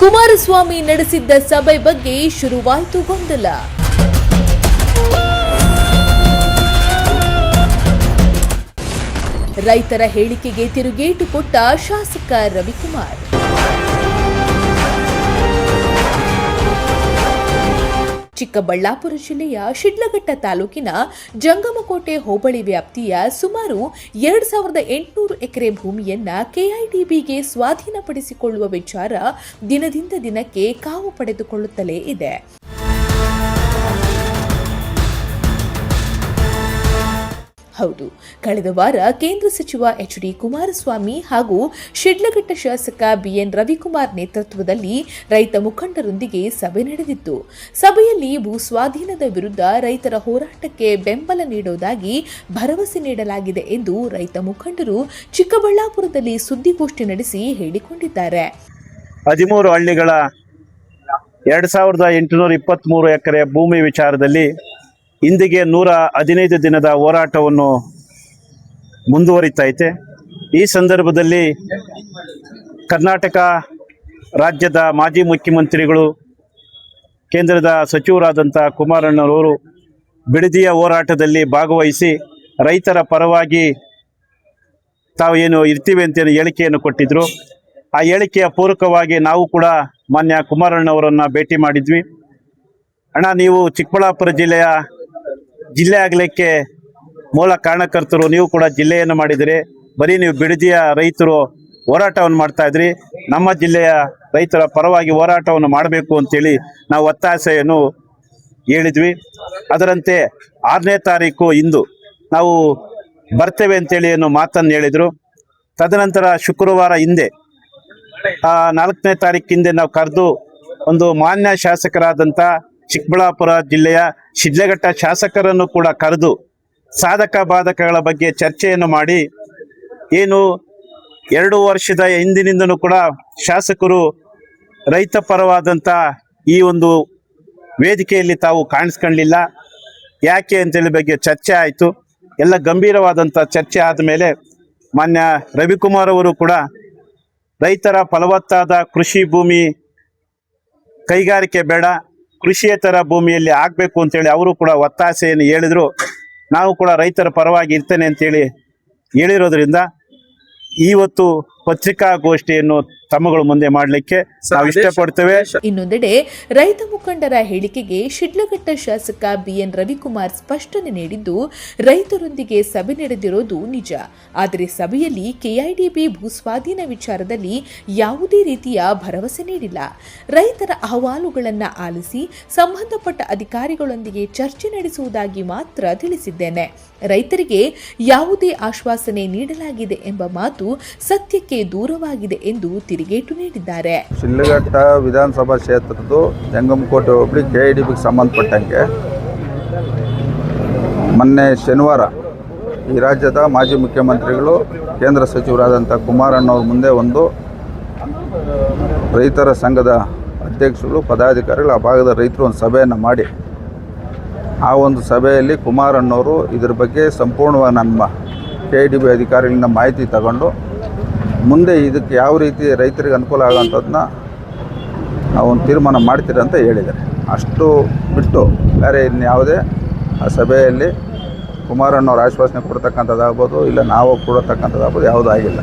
ಕುಮಾರಸ್ವಾಮಿ ನಡೆಸಿದ್ದ ಸಭೆ ಬಗ್ಗೆ ಶುರುವಾಯಿತು ಗೊಂದಲ. ರೈತರ ಹೇಳಿಕೆಗೆ ತಿರುಗೇಟು ಕೊಟ್ಟ ಶಾಸಕ ರವಿಕುಮಾರ್. ಚಿಕ್ಕಬಳ್ಳಾಪುರ ಜಿಲ್ಲೆಯ ಶಿಡ್ಲಘಟ್ಟ ತಾಲೂಕಿನ ಜಂಗಮಕೋಟೆ ಹೋಬಳಿ ವ್ಯಾಪ್ತಿಯ ಸುಮಾರು 2800 ಎಕರೆ ಭೂಮಿಯನ್ನ ಕೆಐಡಿಬಿಗೆ ಸ್ವಾಧೀನಪಡಿಸಿಕೊಳ್ಳುವ ವಿಚಾರ ದಿನದಿಂದ ದಿನಕ್ಕೆ ಕಾವು ಪಡೆದುಕೊಳ್ಳುತ್ತಲೇ ಇದೆ. ಹೌದು, ಕಳೆದ ವಾರ ಕೇಂದ್ರ ಸಚಿವ ಎಚ್.ಡಿ. ಕುಮಾರಸ್ವಾಮಿ ಹಾಗೂ ಶಿಡ್ಲಘಟ್ಟ ಶಾಸಕ ಬಿಎನ್ ರವಿಕುಮಾರ್ ನೇತೃತ್ವದಲ್ಲಿ ರೈತ ಮುಖಂಡರೊಂದಿಗೆ ಸಭೆ ನಡೆದಿತ್ತು. ಸಭೆಯಲ್ಲಿ ಭೂ ಸ್ವಾಧೀನದ ವಿರುದ್ಧ ರೈತರ ಹೋರಾಟಕ್ಕೆ ಬೆಂಬಲ ನೀಡುವುದಾಗಿ ಭರವಸೆ ನೀಡಲಾಗಿದೆ ಎಂದು ರೈತ ಮುಖಂಡರು ಚಿಕ್ಕಬಳ್ಳಾಪುರದಲ್ಲಿ ಸುದ್ದಿಗೋಷ್ಠಿ ನಡೆಸಿ ಹೇಳಿಕೊಂಡಿದ್ದಾರೆ. 13 ಹಳ್ಳಿಗಳ 2823 ಎಕರೆ ಭೂಮಿ ವಿಚಾರದಲ್ಲಿ ಇಂದಿಗೆ 115 ದಿನದ ಹೋರಾಟವನ್ನು ಮುಂದುವರಿತೈತೆ. ಈ ಸಂದರ್ಭದಲ್ಲಿ ಕರ್ನಾಟಕ ರಾಜ್ಯದ ಮಾಜಿ ಮುಖ್ಯಮಂತ್ರಿಗಳು, ಕೇಂದ್ರದ ಸಚಿವರಾದಂಥ ಕುಮಾರಣ್ಣನವರು ಬಿಡದಿಯ ಹೋರಾಟದಲ್ಲಿ ಭಾಗವಹಿಸಿ ರೈತರ ಪರವಾಗಿ ತಾವು ಏನು ಇರ್ತೀವಿ ಅಂತ ಹೇಳಿಕೆಯನ್ನು ಕೊಟ್ಟಿದ್ದರು. ಆ ಹೇಳಿಕೆಯ ಪೂರಕವಾಗಿ ನಾವು ಕೂಡ ಮಾನ್ಯ ಕುಮಾರಣ್ಣವರನ್ನು ಭೇಟಿ ಮಾಡಿದ್ವಿ. ಅಣ್ಣ, ನೀವು ಚಿಕ್ಕಬಳ್ಳಾಪುರ ಜಿಲ್ಲೆ ಆಗಲಿಕ್ಕೆ ಮೂಲ ಕಾರಣಕರ್ತರು, ನೀವು ಕೂಡ ಜಿಲ್ಲೆಯನ್ನು ಮಾಡಿದಿರಿ. ಬರೀ ನೀವು ಬಿಡದಿಯ ರೈತರು ಹೋರಾಟವನ್ನು ಮಾಡ್ತಾ ಇದ್ರಿ, ನಮ್ಮ ಜಿಲ್ಲೆಯ ರೈತರ ಪರವಾಗಿ ಹೋರಾಟವನ್ನು ಮಾಡಬೇಕು ಅಂತೇಳಿ ನಾವು ಒತ್ತಾಸೆಯನ್ನು ಹೇಳಿದ್ವಿ. ಅದರಂತೆ 6ನೇ ತಾರೀಕು ಇಂದು ನಾವು ಬರ್ತೇವೆ ಅಂತೇಳಿ ಏನು ಮಾತನ್ನು ಹೇಳಿದರು. ತದನಂತರ ಶುಕ್ರವಾರ ಹಿಂದೆ 4ನೇ ತಾರೀಕಿಂದ ನಾವು ಕರೆದು ಒಂದು ಮಾನ್ಯ ಶಾಸಕರಾದಂಥ ಚಿಕ್ಕಬಳ್ಳಾಪುರ ಜಿಲ್ಲೆಯ ಶಿಡ್ಲಘಟ್ಟ ಶಾಸಕರನ್ನು ಕೂಡ ಕರೆದು ಸಾಧಕ ಬಾಧಕಗಳ ಬಗ್ಗೆ ಚರ್ಚೆಯನ್ನು ಮಾಡಿ, ಏನು 2 ವರ್ಷದ ಹಿಂದಿನಿಂದನೂ ಕೂಡ ಶಾಸಕರು ರೈತ ಪರವಾದಂಥ ಈ ಒಂದು ವೇದಿಕೆಯಲ್ಲಿ ತಾವು ಕಾಣಿಸ್ಕೊಳ್ಳಲಿಲ್ಲ, ಯಾಕೆ ಅಂತೇಳಿ ಬಗ್ಗೆ ಚರ್ಚೆ ಆಯಿತು. ಎಲ್ಲ ಗಂಭೀರವಾದಂಥ ಚರ್ಚೆ ಆದಮೇಲೆ ಮಾನ್ಯ ರವಿಕುಮಾರ್ ಅವರು ಕೂಡ ರೈತರ ಫಲವತ್ತಾದ ಕೃಷಿ ಭೂಮಿ ಕೈಗಾರಿಕೆ ಬೇಡ, ಕೃಷಿಯೇತರ ಭೂಮಿಯಲ್ಲಿ ಆಗಬೇಕು ಅಂತೇಳಿ ಅವರು ಕೂಡ ಒತ್ತಾಸೆಯನ್ನು ಹೇಳಿದರು. ನಾವು ಕೂಡ ರೈತರ ಪರವಾಗಿ ಇರ್ತೇನೆ ಅಂತೇಳಿ ಹೇಳಿರೋದ್ರಿಂದ ಇವತ್ತು ಪತ್ರಿಕಾಗೋಷ್ಠಿಯನ್ನು ತಮ್ಮಗಳ ಮುಂದೆ ಮಾಡಲಿಕ್ಕೆ ನಾವು ಇಷ್ಟಪಡ್ತೇವೆ. ಇನ್ನೊಂದೆಡೆ ರೈತ ಮುಖಂಡರ ಹೇಳಿಕೆಗೆ ಶಿಡ್ಲಘಟ್ಟ ಶಾಸಕ ಬಿಎನ್ ರವಿಕುಮಾರ್ ಸ್ಪಷ್ಟನೆ ನೀಡಿದ್ದು, ರೈತರೊಂದಿಗೆ ಸಭೆ ನಡೆದಿರೋದು ನಿಜ, ಆದರೆ ಸಭೆಯಲ್ಲಿ ಕೆಐಡಿಬಿ ಭೂಸ್ವಾಧೀನ ವಿಚಾರದಲ್ಲಿ ಯಾವುದೇ ರೀತಿಯ ಭರವಸೆ ನೀಡಿಲ್ಲ. ರೈತರ ಅಹವಾಲುಗಳನ್ನು ಆಲಿಸಿ ಸಂಬಂಧಪಟ್ಟ ಅಧಿಕಾರಿಗಳೊಂದಿಗೆ ಚರ್ಚೆ ನಡೆಸುವುದಾಗಿ ಮಾತ್ರ ತಿಳಿಸಿದ್ದೇನೆ. ರೈತರಿಗೆ ಯಾವುದೇ ಆಶ್ವಾಸನೆ ನೀಡಲಾಗಿದೆ ಎಂಬ ಮಾತು ಸತ್ಯಕ್ಕೆ ದೂರವಾಗಿದೆ ಎಂದು ತಿರುಗೇಟು ನೀಡಿದ್ದಾರೆ. ಶಿಡ್ಲಘಟ್ಟ ವಿಧಾನಸಭಾ ಕ್ಷೇತ್ರದ ಜಂಗಮಕೋಟೆ ಹೋಬಳಿ ಕೆಐಡಿಬಿಗೆ ಸಂಬಂಧಪಟ್ಟಂಗೆ ಮೊನ್ನೆ ಶನಿವಾರ ಈ ರಾಜ್ಯದ ಮಾಜಿ ಮುಖ್ಯಮಂತ್ರಿಗಳು, ಕೇಂದ್ರ ಸಚಿವರಾದಂಥ ಕುಮಾರಣ್ಣವ್ರ ಮುಂದೆ ಒಂದು ರೈತರ ಸಂಘದ ಅಧ್ಯಕ್ಷರು, ಪದಾಧಿಕಾರಿಗಳು, ಆ ಭಾಗದ ರೈತರು ಒಂದು ಸಭೆಯನ್ನು ಮಾಡಿ, ಆ ಒಂದು ಸಭೆಯಲ್ಲಿ ಕುಮಾರಣ್ಣವರು ಇದ್ರ ಬಗ್ಗೆ ಸಂಪೂರ್ಣವಾಗಿ ನಮ್ಮ ಕೆಐಡಿಬಿ ಅಧಿಕಾರಿಗಳಿಂದ ಮಾಹಿತಿ ತಗೊಂಡು ಮುಂದೆ ಇದಕ್ಕೆ ಯಾವ ರೀತಿ ರೈತರಿಗೆ ಅನುಕೂಲ ಆಗೋಂಥದ್ದನ್ನ ನಾವು ಒಂದು ತೀರ್ಮಾನ ಮಾಡ್ತೀರಿ ಅಂತ ಹೇಳಿದ್ದಾರೆ. ಅಷ್ಟು ಬಿಟ್ಟು ಬೇರೆ ಇನ್ಯಾವುದೇ ಆ ಸಭೆಯಲ್ಲಿ ಕುಮಾರಣ್ಣವ್ರು ಆಶ್ವಾಸನೆ ಕೊಡ್ತಕ್ಕಂಥದ್ದಾಗ್ಬೋದು, ಇಲ್ಲ ನಾವು ಕೊಡತಕ್ಕಂಥದ್ದಾಗ್ಬೋದು, ಯಾವುದೂ ಆಗಿಲ್ಲ.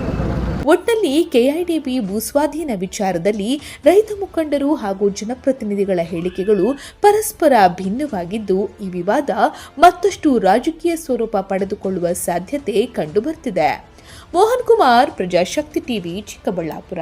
ಒಟ್ಟಲ್ಲಿ ಕೆಐಡಿಬಿ ಭೂಸ್ವಾಧೀನ ವಿಚಾರದಲ್ಲಿ ರೈತ ಮುಖಂಡರು ಹಾಗೂ ಜನಪ್ರತಿನಿಧಿಗಳ ಹೇಳಿಕೆಗಳು ಪರಸ್ಪರ ಭಿನ್ನವಾಗಿದ್ದು, ಈ ವಿವಾದ ಮತ್ತಷ್ಟು ರಾಜಕೀಯ ಸ್ವರೂಪ ಪಡೆದುಕೊಳ್ಳುವ ಸಾಧ್ಯತೆ ಕಂಡುಬರ್ತಿದೆ. ಮೋಹನ್ ಕುಮಾರ್, ಪ್ರಜಾಶಕ್ತಿ ಟಿವಿ, ಚಿಕ್ಕಬಳ್ಳಾಪುರ.